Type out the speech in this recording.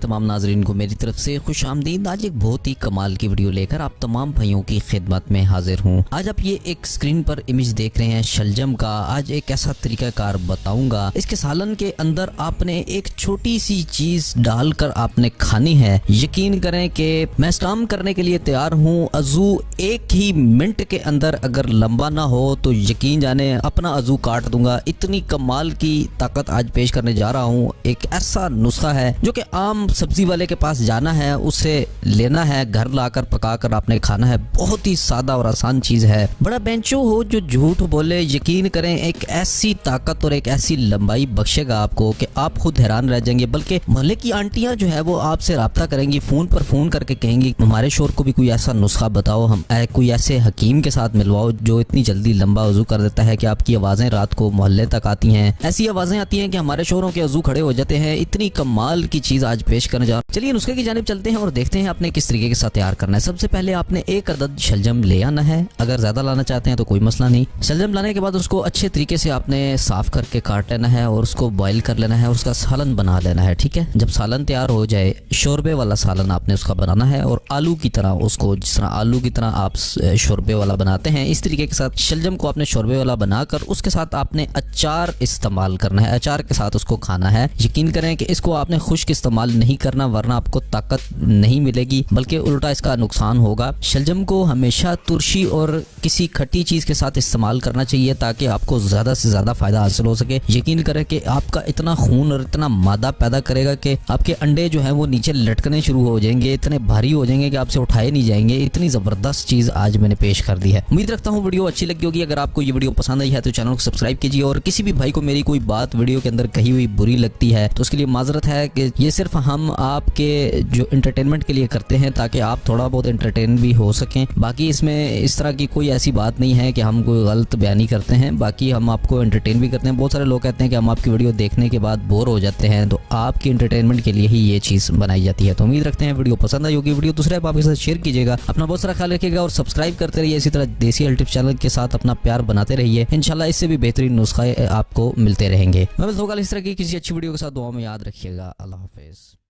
तमाम नाजरीन को मेरी तरफ से खुश आमदीद। आज एक बहुत ही कमाल की वीडियो लेकर आप तमाम भाइयों की खिदमत में हाजिर हूँ। आज आप ये एक स्क्रीन पर इमेज देख रहे हैं शलजम का। आज एक ऐसा तरीकाकार बताऊंगा, इसके सालन के अंदर आपने एक छोटी सी चीज डालकर आपने खानी है। यकीन करें कि मैं काम करने के लिए तैयार हूँ। अजू एक ही मिनट के अंदर अगर लंबा ना हो तो यकीन जाने अपना अजू काट दूंगा। इतनी कमाल की ताकत आज पेश करने जा रहा हूँ। एक ऐसा नुस्खा है जो कि आम सब्जी वाले के पास जाना है, उसे लेना है, घर लाकर पकाकर आपने खाना है। बहुत ही सादा और आसान चीज है। बड़ा बेंचो हो जो झूठ बोले, यकीन करें एक ऐसी ताकत और एक ऐसी लंबाई बख्शेगा आपको कि आप खुद हैरान रह जाएंगे। बल्कि मोहल्ले की आंटियां जो है वो आपसे राब्ता करेंगी, फोन पर फोन करके कहेंगी हमारे शोर को भी कोई ऐसा नुस्खा बताओ, हम कोई ऐसे हकीम के साथ मिलवाओ जो इतनी जल्दी लंबा वजू कर देता है कि आपकी आवाजें रात को मोहल्ले तक आती हैं। ऐसी आवाजें आती हैं कि हमारे शोरों के वजू खड़े हो जाते हैं। इतनी कमाल की चीज आज पेश करने जा रहा हूं। चलिए नुस्खे की जानिब चलते हैं और देखते हैं आपने किस तरीके के साथ तैयार करना है। सबसे पहले आपने एक अदद शलजम ले आना है। अगर ज्यादा लाना चाहते हैं तो कोई मसला नहीं। शलजम लाने के बाद उसको अच्छे तरीके से आपने साफ करके काट लेना है और उसको बॉईल कर लेना है और उसका सालन बना लेना है। ठीक है, जब सालन तैयार हो जाए, शोरबे वाला सालन आपने उसका बनाना है और आलू की तरह उसको, जिस तरह आलू की तरह आप शोरबे वाला बनाते हैं, इस तरीके के साथ शलजम को आपने शोरबे वाला बनाकर उसके साथ आपने अचार इस्तेमाल करना है। अचार के साथ उसको खाना है। यकीन करें कि इसको आपने खुश्क इस्तेमाल नहीं करना वरना आपको ताकत नहीं मिलेगी, बल्कि उल्टा इसका नुकसान होगा। शलजम को हमेशा तुरशी और किसी खट्टी चीज के साथ इस्तेमाल करना चाहिए ताकि आपको ज्यादा से ज्यादा फायदा हासिल हो सके। यकीन करें कि आपका इतना खून और इतना मादा पैदा करेगा कि आपके अंडे जो हैं वो नीचे लटकने शुरू हो जाएंगे, इतने भारी हो जाएंगे कि आपसे उठाए नहीं जाएंगे। इतनी जबरदस्त चीज आज मैंने पेश कर दी है। उम्मीद रखता हूँ वीडियो अच्छी लगी होगी। अगर आपको ये वीडियो पसंद आई है तो चैनल को सब्सक्राइब कीजिए और किसी भी भाई को मेरी कोई बात वीडियो के अंदर कही हुई बुरी लगती है तो उसके लिए माजरत है कि ये सिर्फ हम आपके जो एंटरटेनमेंट के लिए करते हैं ताकि आप थोड़ा बहुत एंटरटेन भी हो सकें। बाकी इसमें इस तरह की कोई ऐसी बात नहीं है कि हम कोई गलत बयानी करते हैं। बाकी हम आपको एंटरटेन भी करते हैं। बहुत सारे लोग कहते हैं कि हम आपकी वीडियो देखने के बाद बोर हो जाते हैं, तो आपकी एंटरटेनमेंट के लिए ही ये चीज़ बनाई जाती है। तो उम्मीद रखते हैं वीडियो पसंद आई होगी। वीडियो दूसरे आपके साथ शेयर कीजिएगा। अपना बहुत सारा ख्याल रखिएगा और सब्सक्राइब करते रहिए। इसी तरह देसी हेल्थ टिप्स चैनल के साथ अपना प्यार बनाते रहिए। इंशाल्लाह इससे भी बेहतरीन नुस्खा आपको मिलते रहेंगे। मैं बस होगा इस तरह की किसी अच्छी वीडियो के साथ दुआ में याद रखिएगा। अल्लाह हाफिज़।